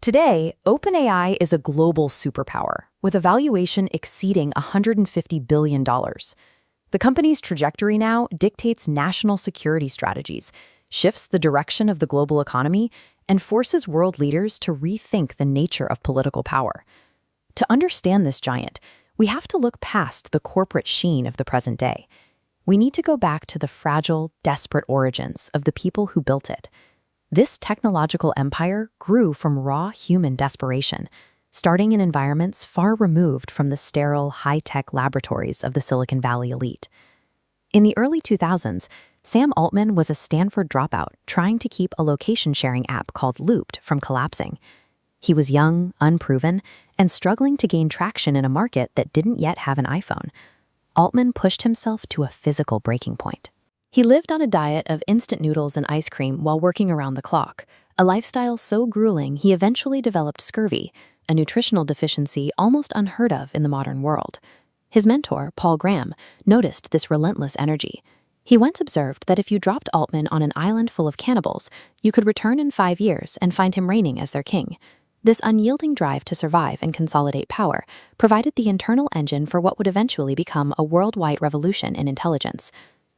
Today, OpenAI is a global superpower, with a valuation exceeding $150 billion. The company's trajectory now dictates national security strategies, shifts the direction of the global economy, and forces world leaders to rethink the nature of political power. To understand this giant, we have to look past the corporate sheen of the present day. We need to go back to the fragile, desperate origins of the people who built it. This technological empire grew from raw human desperation, starting in environments far removed from the sterile, high-tech laboratories of the Silicon Valley elite. In the early 2000s, Sam Altman was a Stanford dropout trying to keep a location-sharing app called Looped from collapsing. He was young, unproven, and struggling to gain traction in a market that didn't yet have an iPhone. Altman pushed himself to a physical breaking point. He lived on a diet of instant noodles and ice cream while working around the clock, a lifestyle so grueling he eventually developed scurvy, a nutritional deficiency almost unheard of in the modern world. His mentor, Paul Graham, noticed this relentless energy. He once observed that if you dropped Altman on an island full of cannibals, you could return in 5 years and find him reigning as their king. This unyielding drive to survive and consolidate power provided the internal engine for what would eventually become a worldwide revolution in intelligence.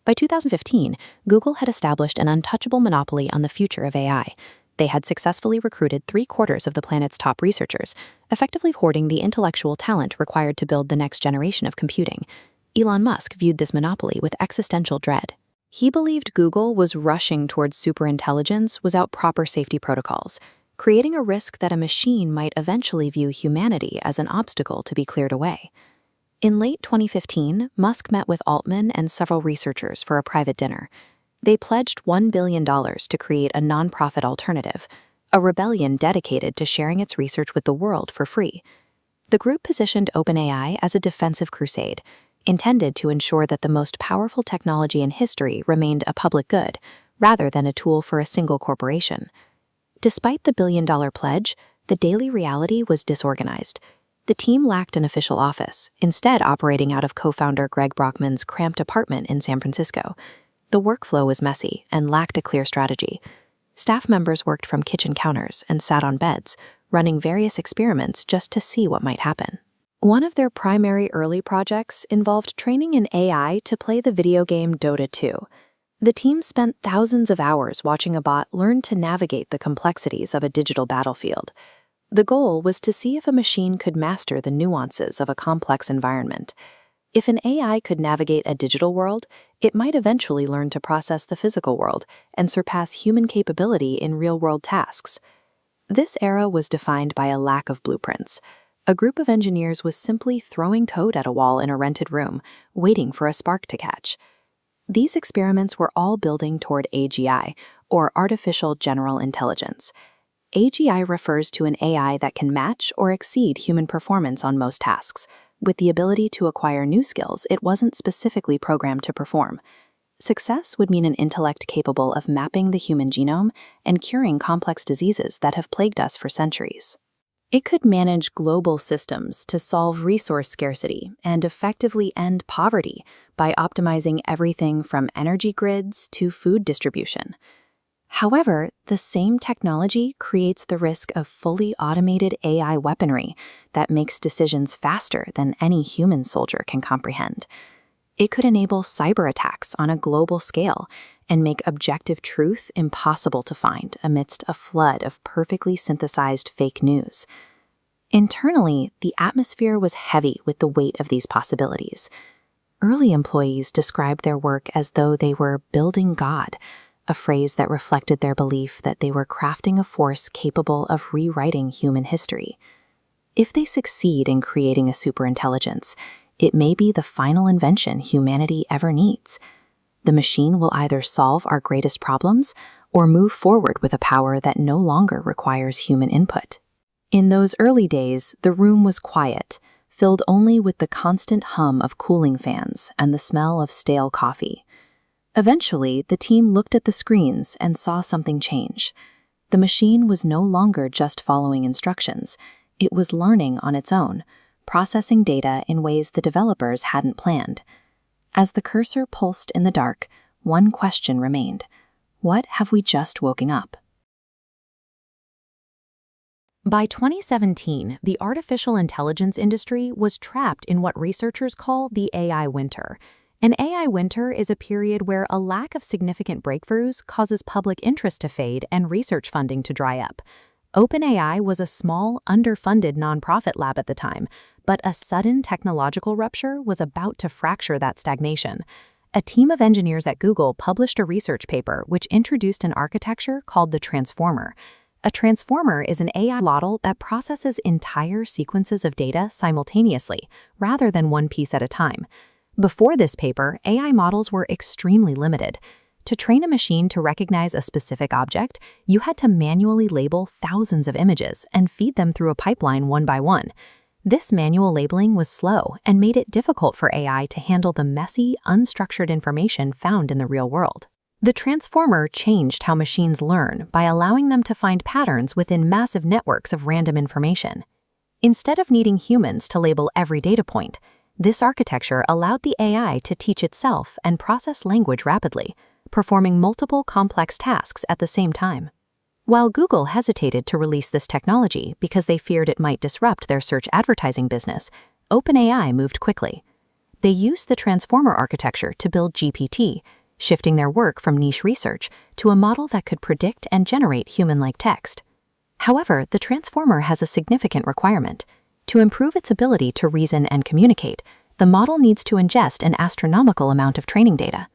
By 2015, Google had established an untouchable monopoly on the future of AI. They had successfully recruited 3/4 of the planet's top researchers, effectively hoarding the intellectual talent required to build the next generation of computing. Elon Musk viewed this monopoly with existential dread. He believed Google was rushing towards superintelligence without proper safety protocols, creating a risk that a machine might eventually view humanity as an obstacle to be cleared away. In late 2015, Musk met with Altman and several researchers for a private dinner. They pledged $1 billion to create a nonprofit alternative, a rebellion dedicated to sharing its research with the world for free. The group positioned OpenAI as a defensive crusade, intended to ensure that the most powerful technology in history remained a public good, rather than a tool for a single corporation. Despite the billion-dollar pledge, the daily reality was disorganized. The team lacked an official office, instead operating out of co-founder Greg Brockman's cramped apartment in San Francisco. The workflow was messy and lacked a clear strategy. Staff members worked from kitchen counters and sat on beds, running various experiments just to see what might happen. One of their primary early projects involved training an AI to play the video game Dota 2. The team spent thousands of hours watching a bot learn to navigate the complexities of a digital battlefield. The goal was to see if a machine could master the nuances of a complex environment. If an AI could navigate a digital world, it might eventually learn to process the physical world and surpass human capability in real-world tasks. This era was defined by a lack of blueprints. A group of engineers was simply throwing code at a wall in a rented room, waiting for a spark to catch. These experiments were all building toward AGI, or Artificial General Intelligence. AGI refers to an AI that can match or exceed human performance on most tasks, with the ability to acquire new skills it wasn't specifically programmed to perform. Success would mean an intellect capable of mapping the human genome and curing complex diseases that have plagued us for centuries. It could manage global systems to solve resource scarcity and effectively end poverty by optimizing everything from energy grids to food distribution. However, the same technology creates the risk of fully automated AI weaponry that makes decisions faster than any human soldier can comprehend. It could enable cyber attacks on a global scale and make objective truth impossible to find amidst a flood of perfectly synthesized fake news. Internally, the atmosphere was heavy with the weight of these possibilities. Early employees described their work as though they were building God, a phrase that reflected their belief that they were crafting a force capable of rewriting human history. If they succeed in creating a superintelligence, it may be the final invention humanity ever needs. The machine will either solve our greatest problems or move forward with a power that no longer requires human input. In those early days, the room was quiet, filled only with the constant hum of cooling fans and the smell of stale coffee. Eventually, the team looked at the screens and saw something change. The machine was no longer just following instructions. It was learning on its own, processing data in ways the developers hadn't planned. As the cursor pulsed in the dark, one question remained: what have we just woken up? By 2017, the artificial intelligence industry was trapped in what researchers call the AI winter. An AI winter is a period where a lack of significant breakthroughs causes public interest to fade and research funding to dry up. OpenAI was a small, underfunded nonprofit lab at the time, but a sudden technological rupture was about to fracture that stagnation. A team of engineers at Google published a research paper which introduced an architecture called the transformer. A transformer is an AI model that processes entire sequences of data simultaneously, rather than one piece at a time. Before this paper, AI models were extremely limited. To train a machine to recognize a specific object, you had to manually label thousands of images and feed them through a pipeline one by one. This manual labeling was slow and made it difficult for AI to handle the messy, unstructured information found in the real world. The transformer changed how machines learn by allowing them to find patterns within massive networks of random information. Instead of needing humans to label every data point, this architecture allowed the AI to teach itself and process language rapidly, performing multiple complex tasks at the same time. While Google hesitated to release this technology because they feared it might disrupt their search advertising business, OpenAI moved quickly. They used the transformer architecture to build GPT, shifting their work from niche research to a model that could predict and generate human-like text. However, the transformer has a significant requirement. To improve its ability to reason and communicate, the model needs to ingest an astronomical amount of training data.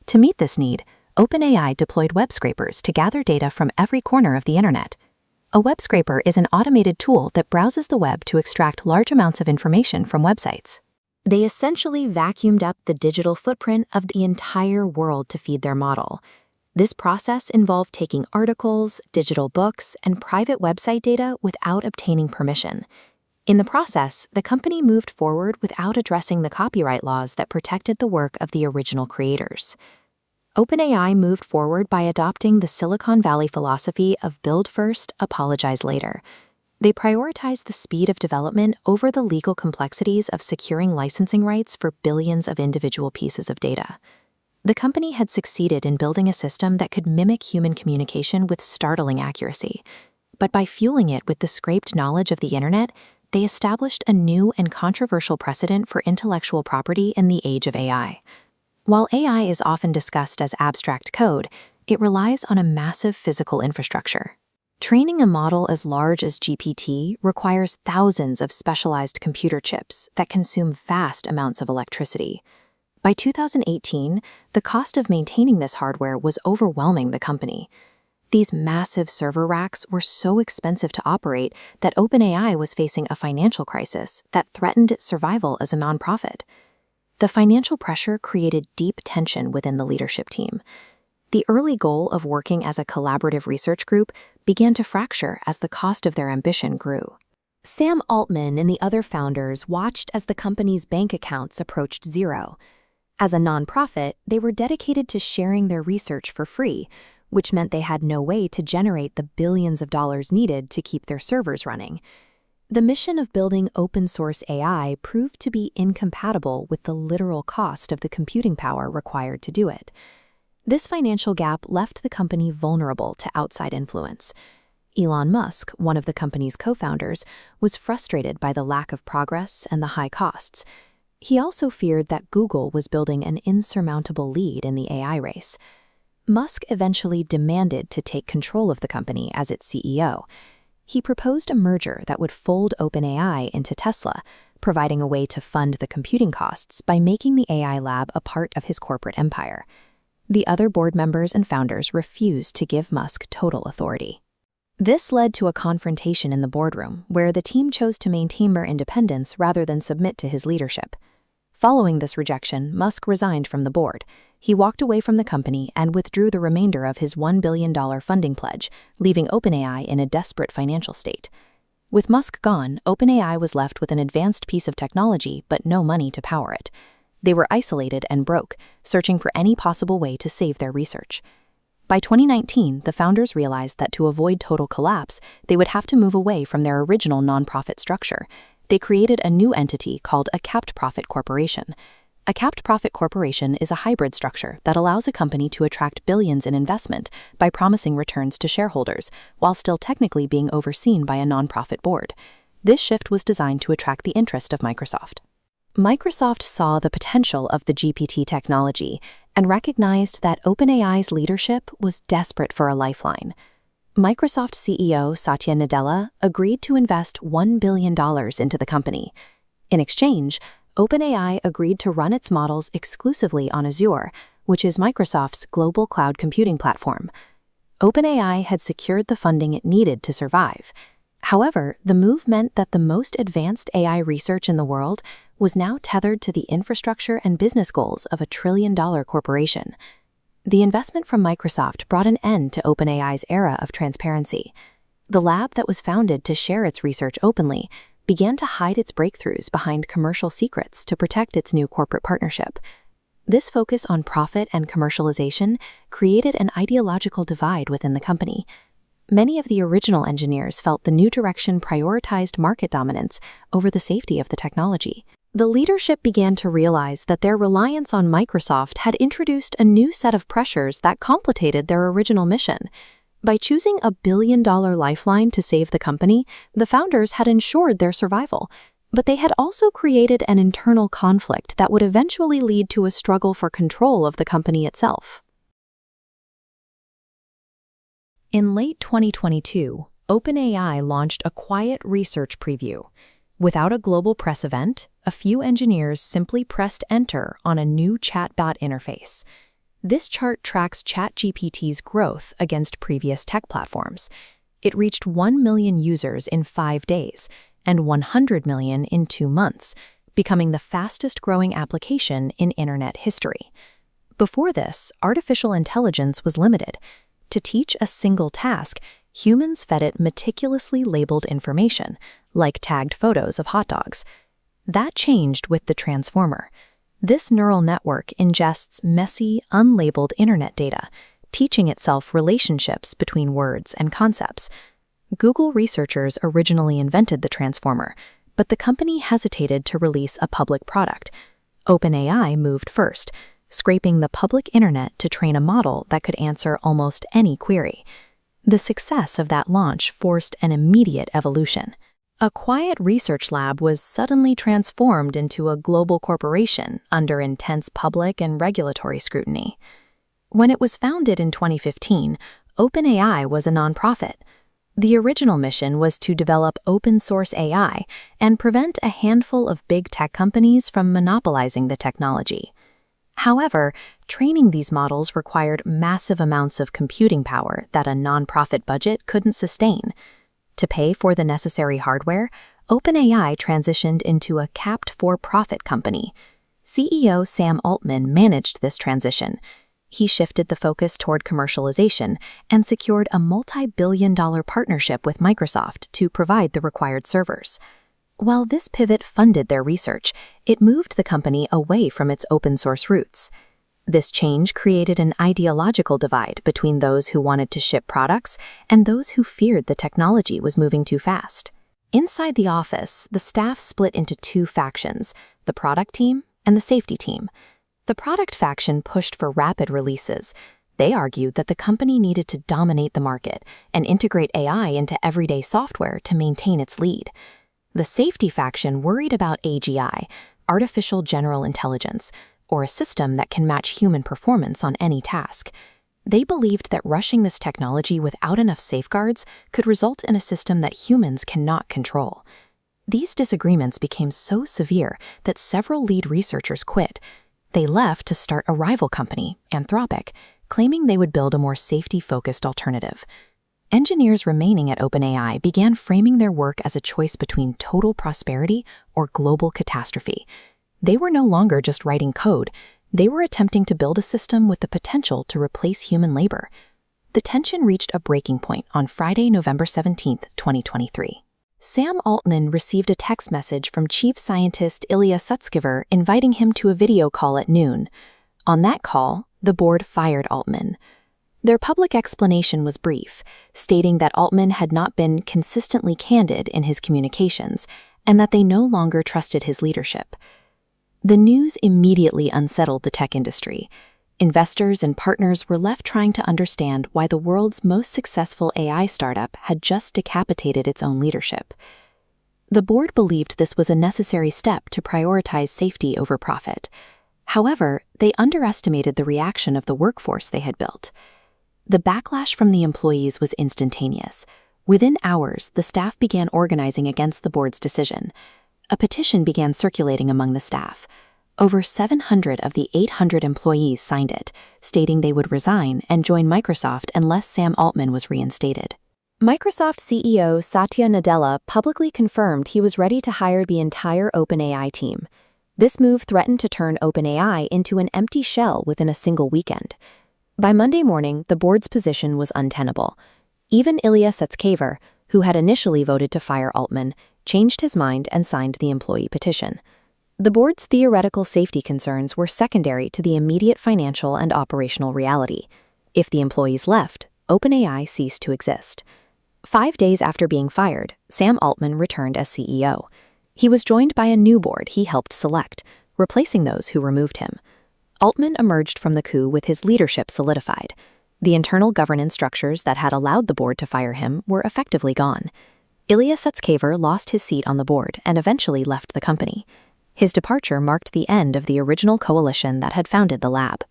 To meet this need, OpenAI deployed web scrapers to gather data from every corner of the internet. A web scraper is an automated tool that browses the web to extract large amounts of information from websites. They essentially vacuumed up the digital footprint of the entire world to feed their model. This process involved taking articles, digital books, and private website data without obtaining permission. In the process, the company moved forward without addressing the copyright laws that protected the work of the original creators. OpenAI moved forward by adopting the Silicon Valley philosophy of build first, apologize later. They prioritized the speed of development over the legal complexities of securing licensing rights for billions of individual pieces of data. The company had succeeded in building a system that could mimic human communication with startling accuracy. But by fueling it with the scraped knowledge of the internet, they established a new and controversial precedent for intellectual property in the age of AI. While AI is often discussed as abstract code, it relies on a massive physical infrastructure. Training a model as large as GPT requires thousands of specialized computer chips that consume vast amounts of electricity. By 2018, the cost of maintaining this hardware was overwhelming the company. These massive server racks were so expensive to operate that OpenAI was facing a financial crisis that threatened its survival as a nonprofit. The financial pressure created deep tension within the leadership team. The early goal of working as a collaborative research group began to fracture as the cost of their ambition grew. Sam Altman and the other founders watched as the company's bank accounts approached zero. As a nonprofit, they were dedicated to sharing their research for free, which meant they had no way to generate the billions of dollars needed to keep their servers running. The mission of building open-source AI proved to be incompatible with the literal cost of the computing power required to do it. This financial gap left the company vulnerable to outside influence. Elon Musk, one of the company's co-founders, was frustrated by the lack of progress and the high costs. He also feared that Google was building an insurmountable lead in the AI race. Musk eventually demanded to take control of the company as its CEO. He proposed a merger that would fold OpenAI into Tesla, providing a way to fund the computing costs by making the AI lab a part of his corporate empire. The other board members and founders refused to give Musk total authority. This led to a confrontation in the boardroom, where the team chose to maintain their independence rather than submit to his leadership. Following this rejection, Musk resigned from the board. He walked away from the company and withdrew the remainder of his $1 billion funding pledge, leaving OpenAI in a desperate financial state. With Musk gone, OpenAI was left with an advanced piece of technology but no money to power it. They were isolated and broke, searching for any possible way to save their research. By 2019, the founders realized that to avoid total collapse, they would have to move away from their original nonprofit structure. They created a new entity called a capped profit corporation. A capped profit corporation is a hybrid structure that allows a company to attract billions in investment by promising returns to shareholders, while still technically being overseen by a nonprofit board. This shift was designed to attract the interest of Microsoft. Microsoft saw the potential of the GPT technology and recognized that OpenAI's leadership was desperate for a lifeline. Microsoft CEO Satya Nadella agreed to invest $1 billion into the company. In exchange, OpenAI agreed to run its models exclusively on Azure, which is Microsoft's global cloud computing platform. OpenAI had secured the funding it needed to survive. However, the move meant that the most advanced AI research in the world was now tethered to the infrastructure and business goals of a trillion-dollar corporation. The investment from Microsoft brought an end to OpenAI's era of transparency. The lab that was founded to share its research openly began to hide its breakthroughs behind commercial secrets to protect its new corporate partnership. This focus on profit and commercialization created an ideological divide within the company. Many of the original engineers felt the new direction prioritized market dominance over the safety of the technology. The leadership began to realize that their reliance on Microsoft had introduced a new set of pressures that complicated their original mission. By choosing a billion-dollar lifeline to save the company, the founders had ensured their survival. But they had also created an internal conflict that would eventually lead to a struggle for control of the company itself. In late 2022, OpenAI launched a quiet research preview. Without a global press event, a few engineers simply pressed enter on a new chatbot interface. This chart tracks ChatGPT's growth against previous tech platforms. It reached 1 million users in 5 days and 100 million in 2 months, becoming the fastest-growing application in internet history. Before this, artificial intelligence was limited. To teach a single task, humans fed it meticulously labeled information, like tagged photos of hot dogs. That changed with the transformer. This neural network ingests messy, unlabeled internet data, teaching itself relationships between words and concepts. Google researchers originally invented the transformer, but the company hesitated to release a public product. OpenAI moved first, scraping the public internet to train a model that could answer almost any query. The success of that launch forced an immediate evolution. A quiet research lab was suddenly transformed into a global corporation under intense public and regulatory scrutiny. When it was founded in 2015, OpenAI was a nonprofit. The original mission was to develop open-source AI and prevent a handful of big tech companies from monopolizing the technology. However, training these models required massive amounts of computing power that a nonprofit budget couldn't sustain. To pay for the necessary hardware, OpenAI transitioned into a capped for-profit company. CEO Sam Altman managed this transition. He shifted the focus toward commercialization and secured a multi-billion-dollar partnership with Microsoft to provide the required servers. While this pivot funded their research, it moved the company away from its open-source roots. This change created an ideological divide between those who wanted to ship products and those who feared the technology was moving too fast. Inside the office, the staff split into 2 factions, the product team and the safety team. The product faction pushed for rapid releases. They argued that the company needed to dominate the market and integrate AI into everyday software to maintain its lead. The safety faction worried about AGI, artificial general intelligence, or a system that can match human performance on any task. They believed that rushing this technology without enough safeguards could result in a system that humans cannot control. These disagreements became so severe that several lead researchers quit. They left to start a rival company, Anthropic, claiming they would build a more safety-focused alternative. Engineers remaining at OpenAI began framing their work as a choice between total prosperity or global catastrophe. They were no longer just writing code. They were attempting to build a system with the potential to replace human labor. The tension reached a breaking point on Friday, November 17, 2023. Sam Altman received a text message from Chief Scientist Ilya Sutskever inviting him to a video call at noon. On that call, the board fired Altman. Their public explanation was brief, stating that Altman had not been consistently candid in his communications and that they no longer trusted his leadership. The news immediately unsettled the tech industry. Investors and partners were left trying to understand why the world's most successful AI startup had just decapitated its own leadership. The board believed this was a necessary step to prioritize safety over profit. However, they underestimated the reaction of the workforce they had built. The backlash from the employees was instantaneous. Within hours, the staff began organizing against the board's decision. A petition began circulating among the staff. Over 700 of the 800 employees signed it, stating they would resign and join Microsoft unless Sam Altman was reinstated. Microsoft CEO Satya Nadella publicly confirmed he was ready to hire the entire OpenAI team. This move threatened to turn OpenAI into an empty shell within a single weekend. By Monday morning, the board's position was untenable. Even Ilya Sutskever, who had initially voted to fire Altman, changed his mind and signed the employee petition. The board's theoretical safety concerns were secondary to the immediate financial and operational reality. If the employees left, OpenAI ceased to exist. 5 days after being fired, Sam Altman returned as CEO. He was joined by a new board he helped select, replacing those who removed him. Altman emerged from the coup with his leadership solidified. The internal governance structures that had allowed the board to fire him were effectively gone. Ilya Sutskever lost his seat on the board and eventually left the company. His departure marked the end of the original coalition that had founded the lab.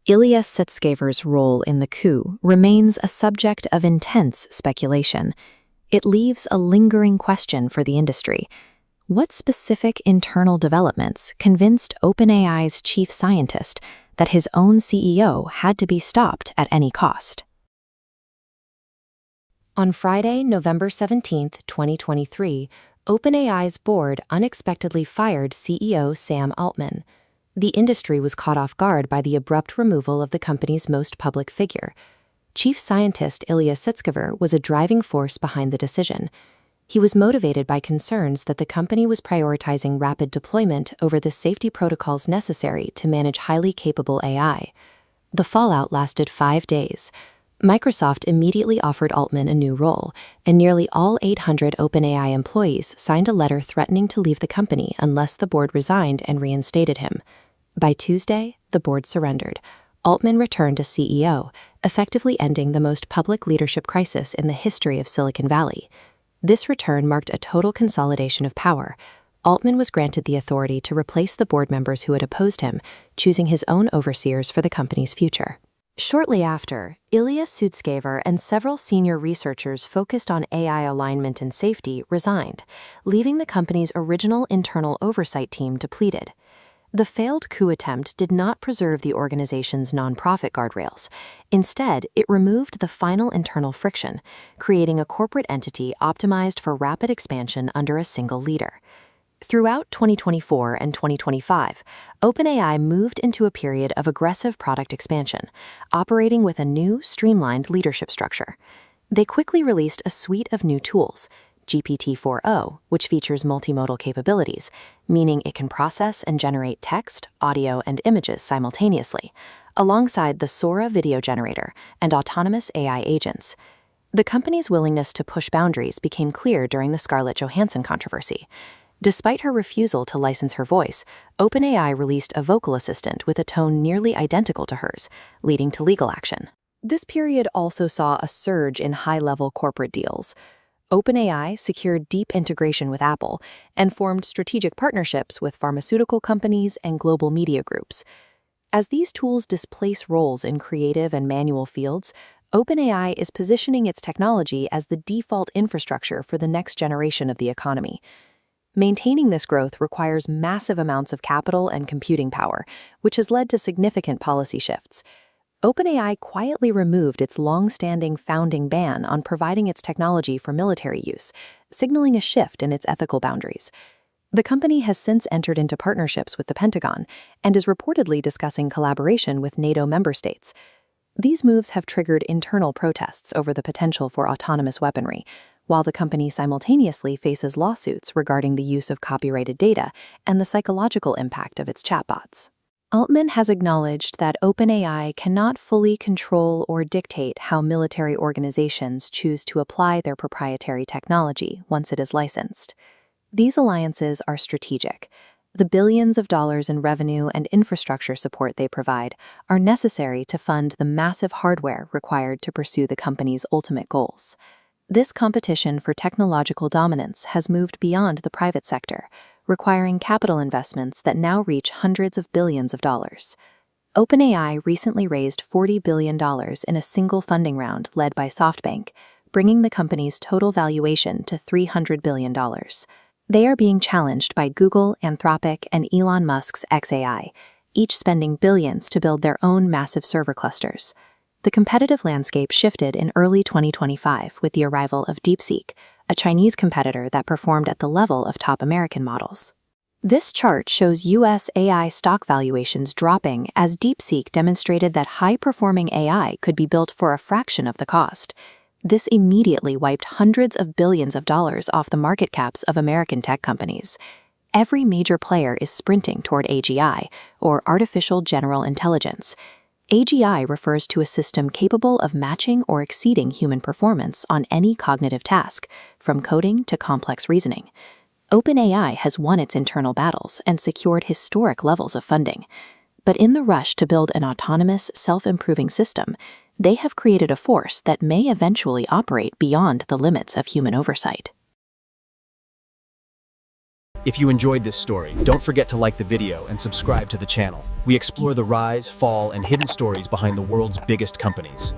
Ilya Sutskever's role in the coup remains a subject of intense speculation. It leaves a lingering question for the industry. What specific internal developments convinced OpenAI's chief scientist that his own CEO had to be stopped at any cost? On Friday, November 17, 2023, OpenAI's board unexpectedly fired CEO Sam Altman. The industry was caught off guard by the abrupt removal of the company's most public figure. Chief scientist Ilya Sutskever was a driving force behind the decision. He was motivated by concerns that the company was prioritizing rapid deployment over the safety protocols necessary to manage highly capable AI. The fallout lasted 5 days. Microsoft immediately offered Altman a new role, and nearly all 800 OpenAI employees signed a letter threatening to leave the company unless the board resigned and reinstated him. By Tuesday, the board surrendered. Altman returned as CEO, effectively ending the most public leadership crisis in the history of Silicon Valley. This return marked a total consolidation of power. Altman was granted the authority to replace the board members who had opposed him, choosing his own overseers for the company's future. Shortly after, Ilya Sutskever and several senior researchers focused on AI alignment and safety resigned, leaving the company's original internal oversight team depleted. The failed coup attempt did not preserve the organization's nonprofit guardrails. Instead, it removed the final internal friction, creating a corporate entity optimized for rapid expansion under a single leader. Throughout 2024 and 2025, OpenAI moved into a period of aggressive product expansion, operating with a new, streamlined leadership structure. They quickly released a suite of new tools, GPT-4o, which features multimodal capabilities, meaning it can process and generate text, audio, and images simultaneously, alongside the Sora video generator and autonomous AI agents. The company's willingness to push boundaries became clear during the Scarlett Johansson controversy. Despite her refusal to license her voice, OpenAI released a vocal assistant with a tone nearly identical to hers, leading to legal action. This period also saw a surge in high-level corporate deals. OpenAI secured deep integration with Apple and formed strategic partnerships with pharmaceutical companies and global media groups. As these tools displace roles in creative and manual fields, OpenAI is positioning its technology as the default infrastructure for the next generation of the economy. Maintaining this growth requires massive amounts of capital and computing power, which has led to significant policy shifts. OpenAI quietly removed its long-standing founding ban on providing its technology for military use, signaling a shift in its ethical boundaries. The company has since entered into partnerships with the Pentagon and is reportedly discussing collaboration with NATO member states. These moves have triggered internal protests over the potential for autonomous weaponry, while the company simultaneously faces lawsuits regarding the use of copyrighted data and the psychological impact of its chatbots. Altman has acknowledged that OpenAI cannot fully control or dictate how military organizations choose to apply their proprietary technology once it is licensed. These alliances are strategic. The billions of dollars in revenue and infrastructure support they provide are necessary to fund the massive hardware required to pursue the company's ultimate goals. This competition for technological dominance has moved beyond the private sector, requiring capital investments that now reach hundreds of billions of dollars. OpenAI recently raised $40 billion in a single funding round led by SoftBank, bringing the company's total valuation to $300 billion. They are being challenged by Google, Anthropic, and Elon Musk's xAI, each spending billions to build their own massive server clusters. The competitive landscape shifted in early 2025 with the arrival of DeepSeek, a Chinese competitor that performed at the level of top American models. This chart shows U.S. AI stock valuations dropping as DeepSeek demonstrated that high-performing AI could be built for a fraction of the cost. This immediately wiped hundreds of billions of dollars off the market caps of American tech companies. Every major player is sprinting toward AGI, or Artificial General Intelligence. AGI refers to a system capable of matching or exceeding human performance on any cognitive task, from coding to complex reasoning. OpenAI has won its internal battles and secured historic levels of funding. But in the rush to build an autonomous, self-improving system, they have created a force that may eventually operate beyond the limits of human oversight. If you enjoyed this story, don't forget to like the video and subscribe to the channel. We explore the rise, fall, and hidden stories behind the world's biggest companies.